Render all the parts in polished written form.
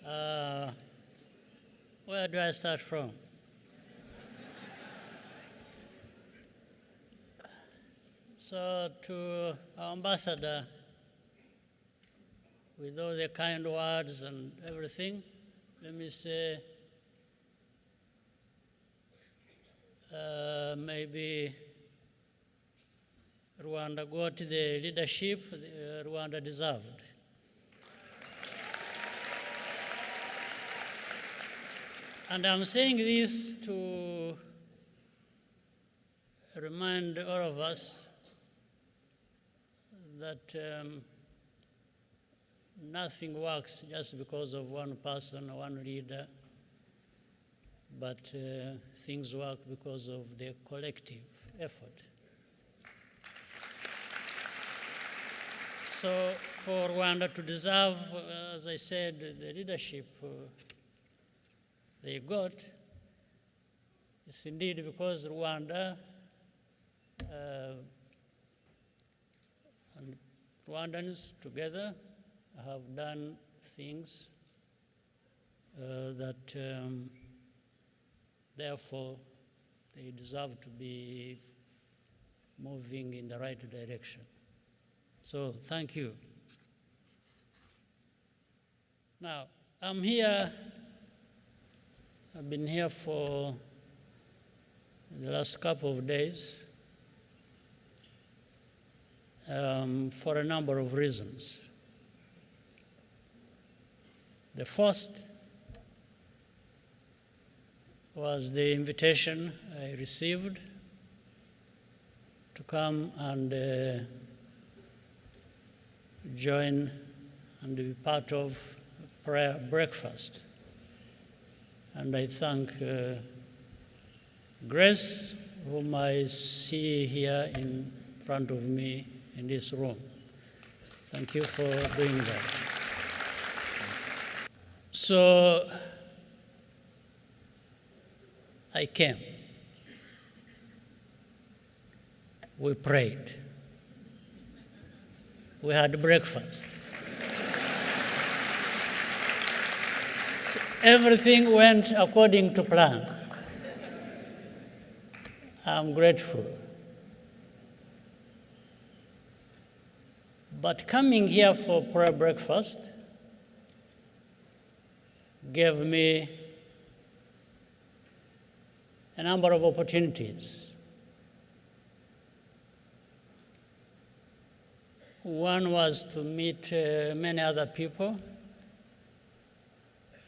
Where do I start from? So to our ambassador, with all the kind words and everything, let me say, maybe Rwanda got the leadership Rwanda deserved. And I'm saying this to remind all of us that nothing works just because of one person or one leader, but things work because of the collective effort. So for Rwanda to deserve, as I said, the leadership they got, it's indeed because Rwanda and Rwandans together have done things that therefore they deserve to be moving in the right direction. So thank you. Now, I'm here, I've been here for the last couple of days for a number of reasons. The first was the invitation I received to come and join and be part of prayer breakfast. And I thank Grace, whom I see here in front of me in this room. Thank you for doing that. So I came. We prayed. We had breakfast. So everything went according to plan. I'm grateful. But coming here for prayer breakfast gave me a number of opportunities. One was to meet many other people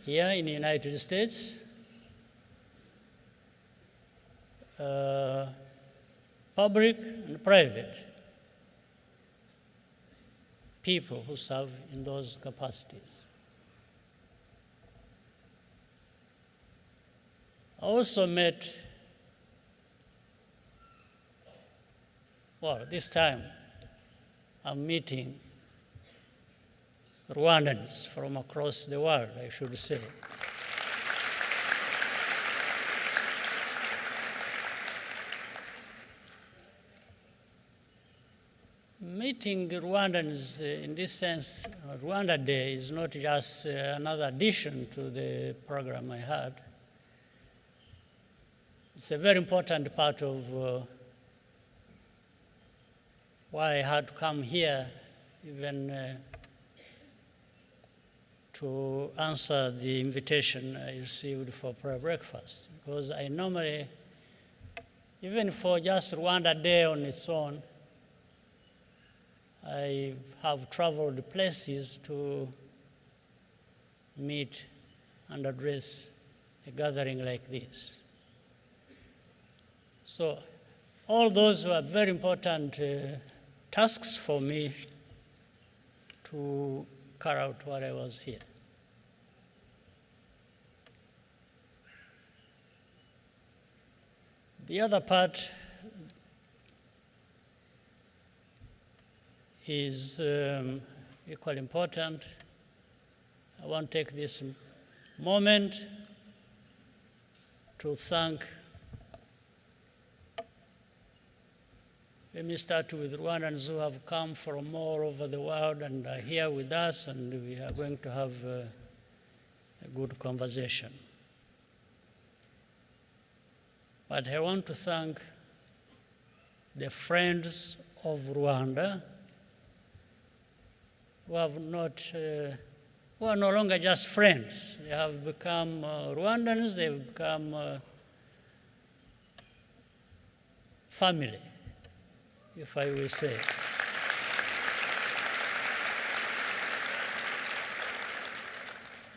here in the United States, public and private people who serve in those capacities. I also met, well, this time I'm meeting Rwandans from across the world, I should say. Meeting Rwandans in this sense, Rwanda Day is not just another addition to the program I had. It's a very important part of why I had to come here, even to answer the invitation I received for prayer breakfast. Because I normally, even for just Rwanda Day on its own, I have traveled places to meet and address a gathering like this. So all those were very important tasks for me to carry out while I was here. The other part is equally important. I want to take this moment to thank, let me start with Rwandans who have come from all over the world and are here with us, and we are going to have a good conversation. But I want to thank the friends of Rwanda who have not, who are no longer just friends. They have become Rwandans, they've become family, if I will say.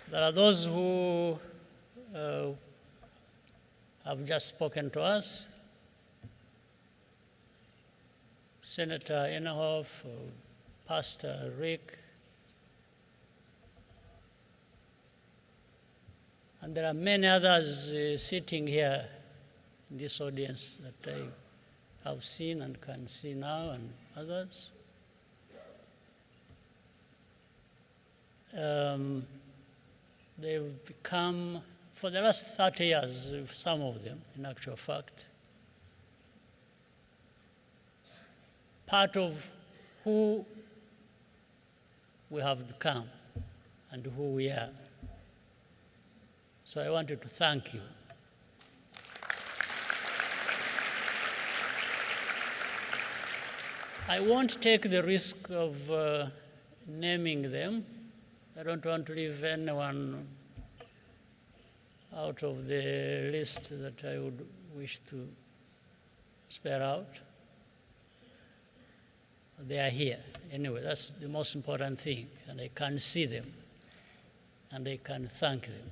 There are those who have just spoken to us. Senator Inhofe, Pastor Rick, and there are many others sitting here in this audience that I have seen and can see now, and others. They've become, for the last 30 years, some of them, in actual fact, part of who we have become and who we are. So I wanted to thank you. I won't take the risk of naming them. I don't want to leave anyone out of the list that I would wish to spare out. They are here. Anyway, that's the most important thing. And I can see them. And I can thank them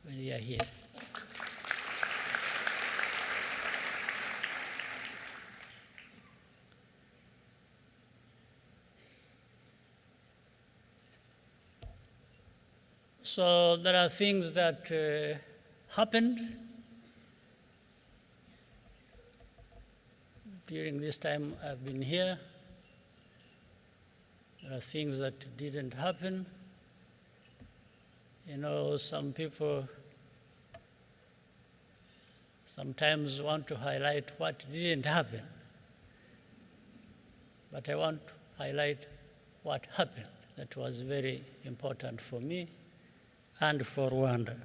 when they are here. So there are things that happened during this time I've been here. There are things that didn't happen. You know, some people sometimes want to highlight what didn't happen. But I want to highlight what happened. That was very important for me and for Rwanda.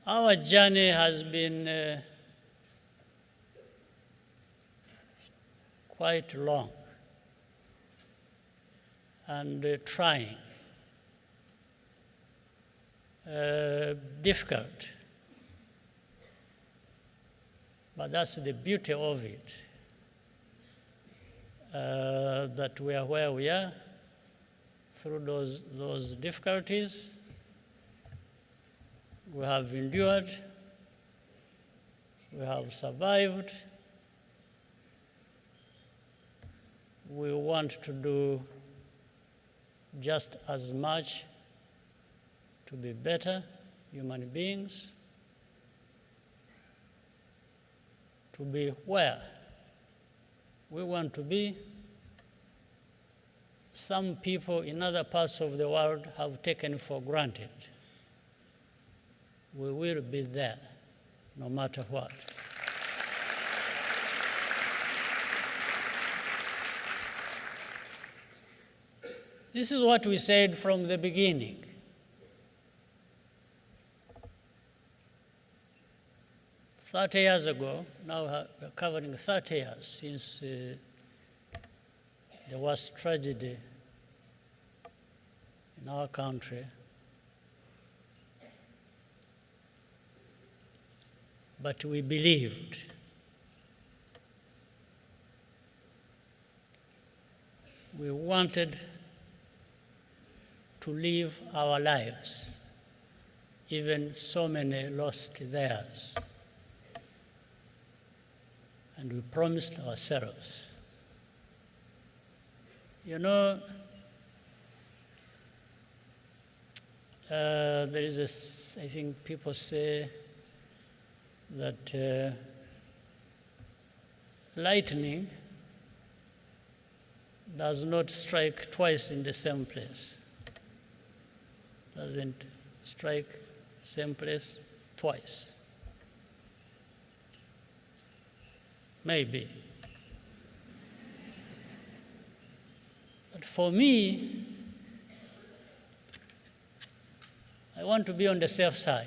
Our journey has been quite long and trying, difficult. But that's the beauty of it, that we are where we are through those difficulties. We have endured, we have survived. We want to do just as much to be better human beings, to be where we want to be. Some people in other parts of the world have taken for granted. We will be there, no matter what. This is what we said from the beginning. "30 years ago, now we're covering 30 years since the worst tragedy in our country. But we believed. We wanted to live our lives, even so many lost theirs. And we promised ourselves. You know, there is I think people say that lightning does not strike twice in the same place. Doesn't strike same place twice. maybe. But for me, I want to be on the safe side.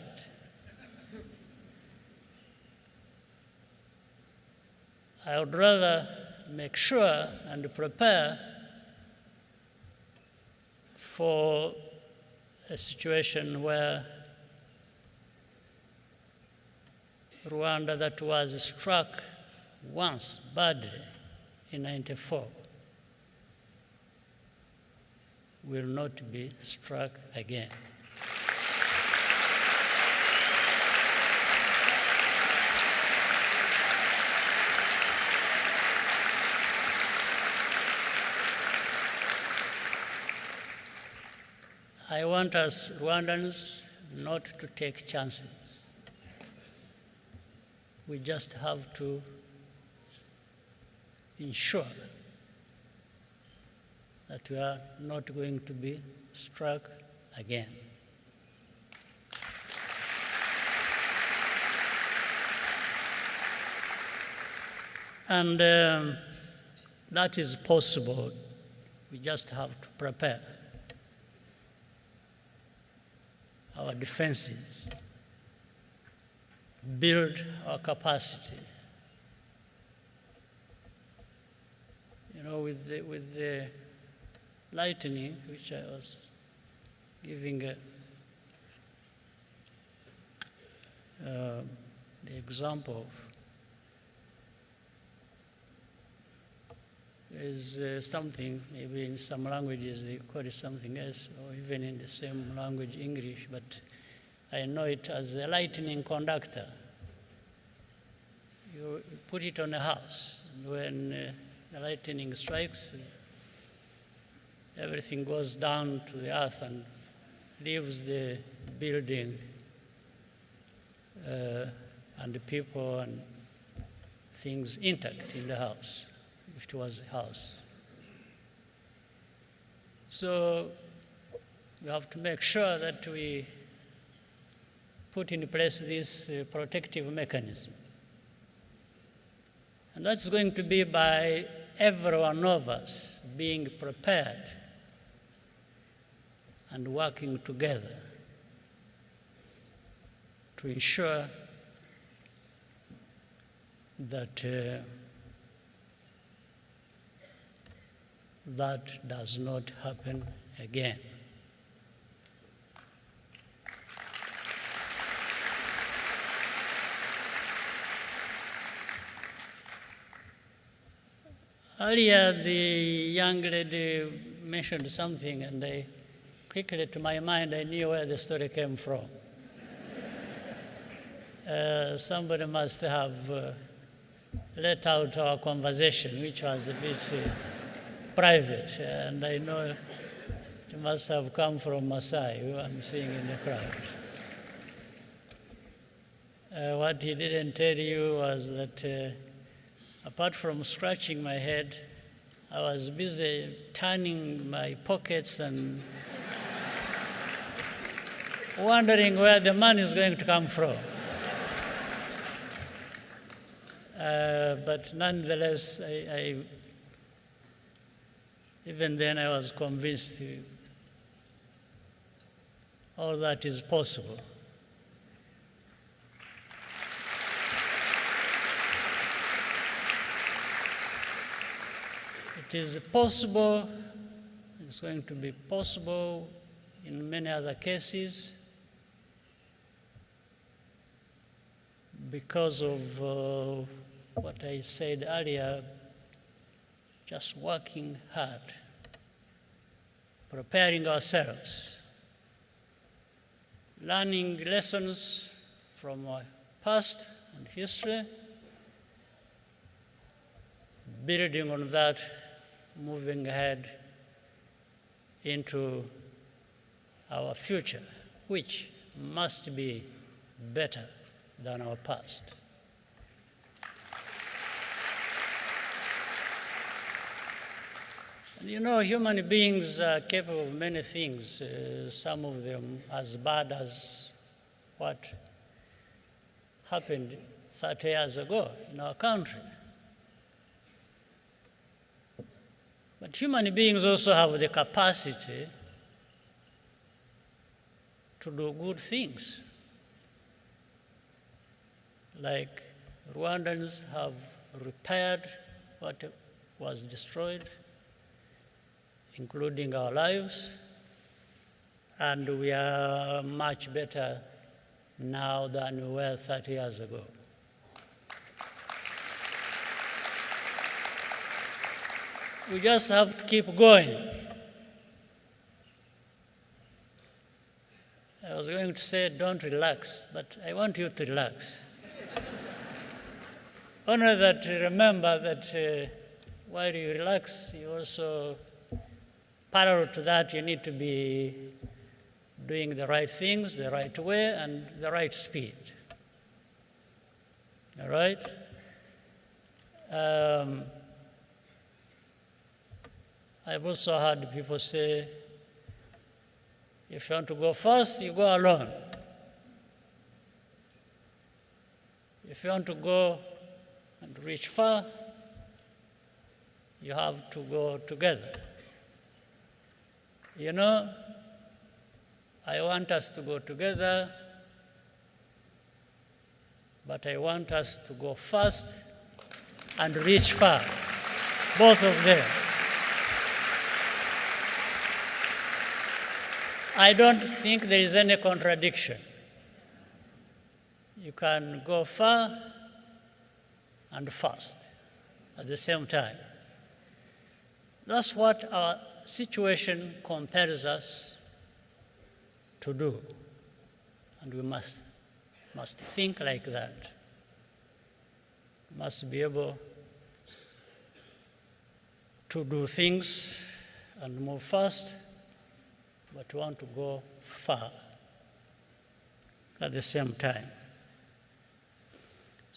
I would rather make sure and prepare for a situation where Rwanda, that was struck once badly in 1994, will not be struck again. I want us Rwandans not to take chances. We just have to ensure that we are not going to be struck again. And that is possible. We just have to prepare our defenses, build our capacity. You know, with the lightning, which I was giving the example of, is something, maybe in some languages they call it something else, or even in the same language, English, but I know it as a lightning conductor. You put it on a house, and when the lightning strikes, everything goes down to the earth and leaves the building and the people and things intact in the house, if it was a house. So we have to make sure that we put in place this protective mechanism. And that's going to be by every one of us being prepared and working together to ensure that that does not happen again. Earlier, the young lady mentioned something, and I quickly, to my mind, I knew where the story came from. Somebody must have let out our conversation, which was a bit private, and I know it must have come from Masai, who I'm seeing in the crowd. What he didn't tell you was that apart from scratching my head, I was busy turning my pockets and wondering where the money is going to come from. But nonetheless, even then I was convinced all that is possible. It is possible, it's going to be possible in many other cases because of what I said earlier, just working hard, preparing ourselves, learning lessons from our past and history, building on that, moving ahead into our future, which must be better than our past. And you know, human beings are capable of many things, some of them as bad as what happened 30 years ago in our country. But human beings also have the capacity to do good things. Like Rwandans have repaired what was destroyed, including our lives, and we are much better now than we were 30 years ago. We just have to keep going. I was going to say don't relax, but I want you to relax. Only that remember that while you relax, you also, parallel to that, you need to be doing the right things, the right way, and the right speed. All right? I've also heard people say, if you want to go fast, you go alone. If you want to go and reach far, you have to go together. You know, I want us to go together, but I want us to go fast and reach far, both of them. I don't think there is any contradiction. You can go far and fast at the same time. That's what our situation compels us to do, and we must think like that. We must be able to do things and move fast, but we want to go far at the same time.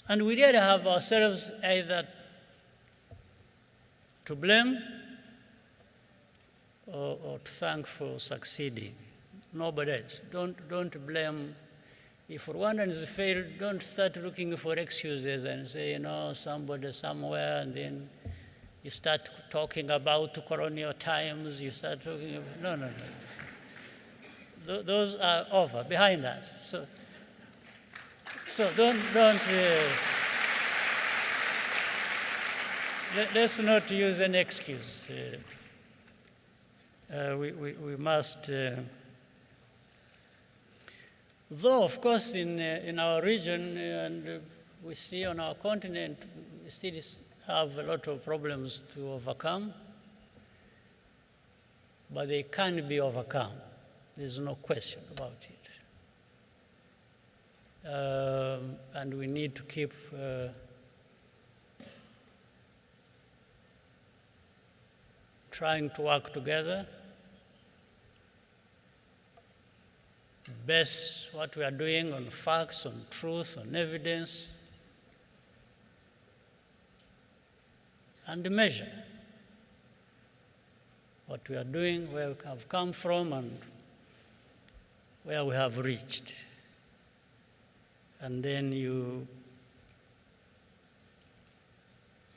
And we really have ourselves either to blame or to thank for succeeding. Nobody else. Don't blame. If Rwandans fail, don't start looking for excuses and say, you know, somebody somewhere, and then you start talking about colonial times, you start talking about, no. Those are over, behind us. So don't let's not use an excuse. We must, though of course in our region and we see on our continent, we still have a lot of problems to overcome, but they can be overcome. There's no question about it. And we need to keep trying to work together, base what we are doing on facts, on truth, on evidence, and measure what we are doing, where we have come from, and where we have reached. And then you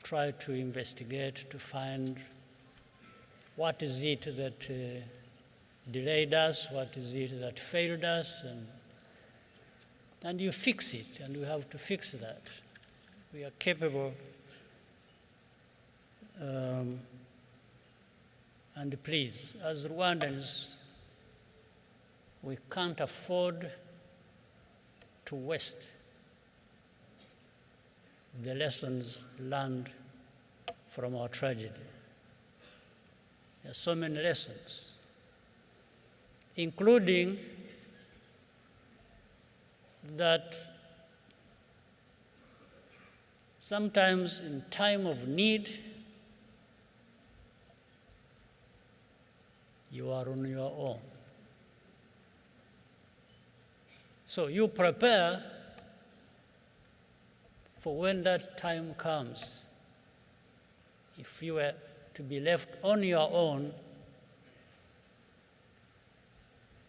try to investigate to find what is it that delayed us, what is it that failed us, and you fix it, and we have to fix that. We are capable, and please, as Rwandans, we can't afford to waste the lessons learned from our tragedy. There are so many lessons, including that sometimes in time of need, you are on your own. So you prepare for when that time comes. If you were to be left on your own,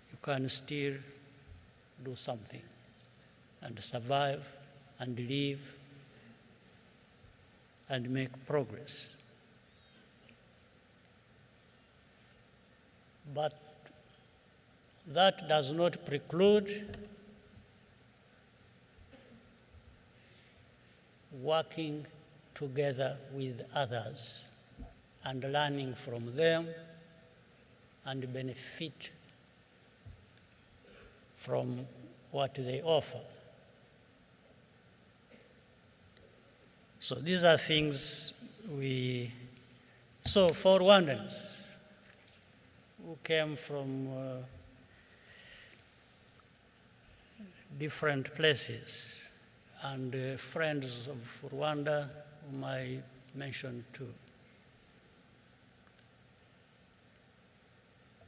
you can still do something and survive and live and make progress. But that does not preclude working together with others and learning from them and benefit from what they offer. So these are things so for Rwandans who came from different places, and friends of Rwanda whom I mentioned too.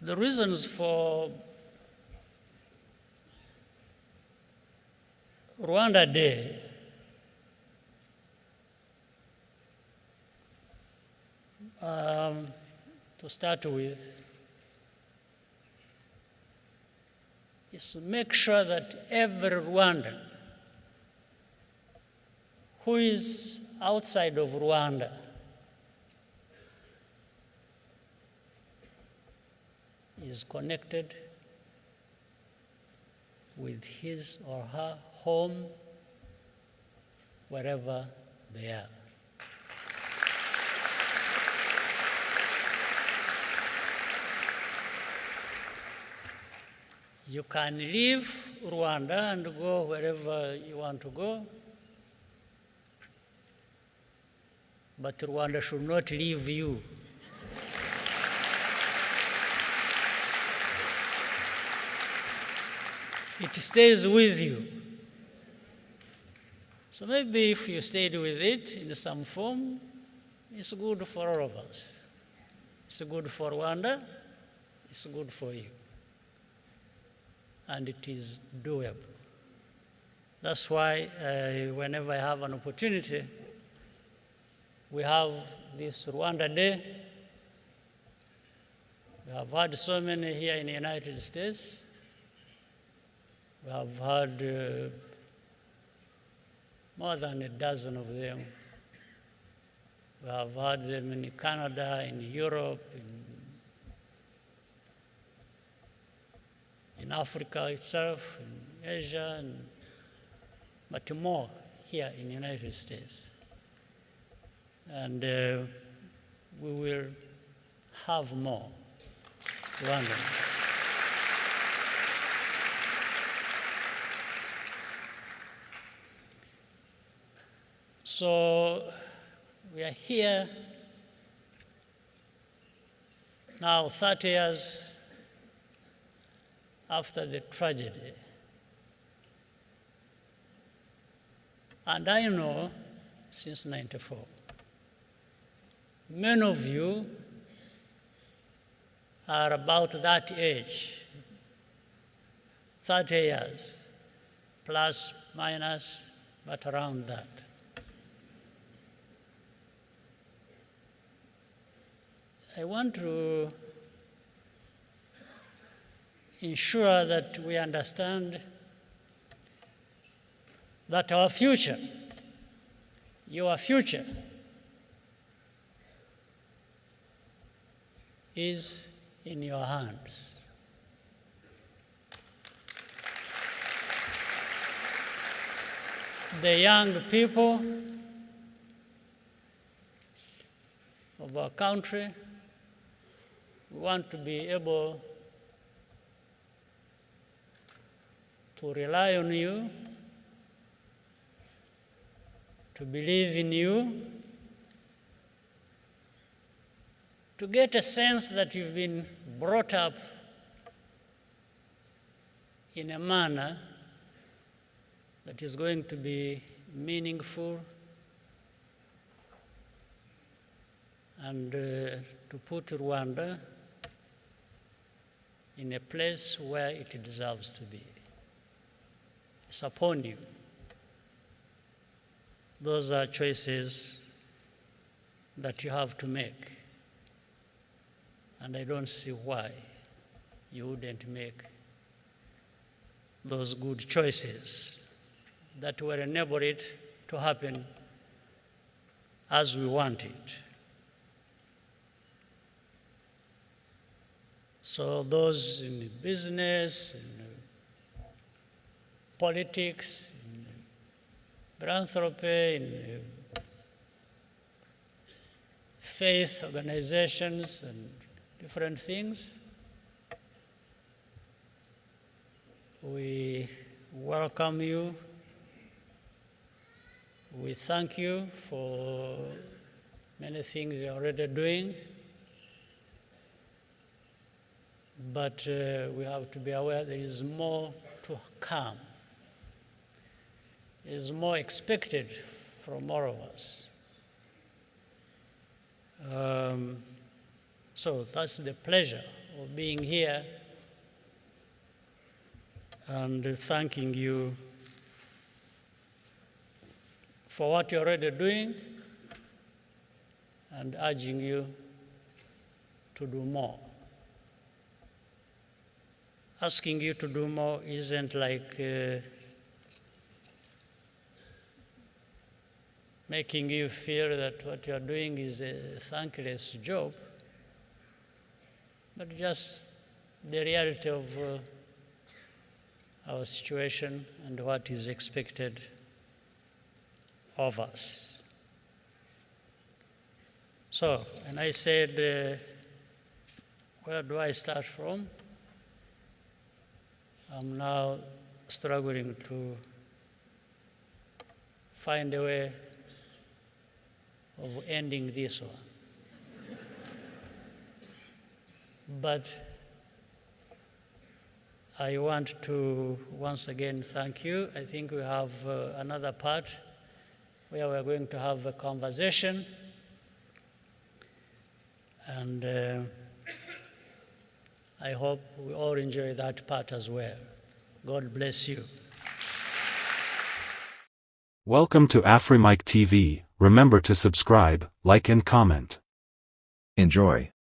The reasons for Rwanda Day to start with is to make sure that every Rwandan who is outside of Rwanda is connected with his or her home wherever they are. You can leave Rwanda and go wherever you want to go, but Rwanda should not leave you. It stays with you. So maybe if you stayed with it in some form, it's good for all of us. It's good for Rwanda, it's good for you. And it is doable. That's why whenever I have an opportunity, we have this Rwanda Day. We have had so many here in the United States. We have had more than a dozen of them. We have had them in Canada, in Europe, in Africa itself, in Asia, but more here in the United States. And we will have more Rwandans. So we are here now 30 years after the tragedy. And I know since '94, many of you are about that age, 30 years, plus, minus, but around that. I want to ensure that we understand that our future, your future, is in your hands. The young people of our country, we want to be able to rely on you, to believe in you, to get a sense that you've been brought up in a manner that is going to be meaningful and to put Rwanda in a place where it deserves to be. It's upon you. Those are choices that you have to make. And I don't see why you wouldn't make those good choices that will enable it to happen as we want it. So those in business, in politics, in philanthropy, in faith organizations and different things, we welcome you. We thank you for many things you're already doing, but we have to be aware there is more to come. There is more expected from all of us. So that's the pleasure of being here and thanking you for what you're already doing and urging you to do more. Asking you to do more isn't like making you feel that what you're doing is a thankless job, but just the reality of our situation and what is expected of us. So, and I said, where do I start from? I'm now struggling to find a way of ending this one. But I want to once again thank you. I think we have another part where we're going to have a conversation. And I hope we all enjoy that part as well. God bless you. Welcome to AfriMike TV. Remember to subscribe, like and comment. Enjoy.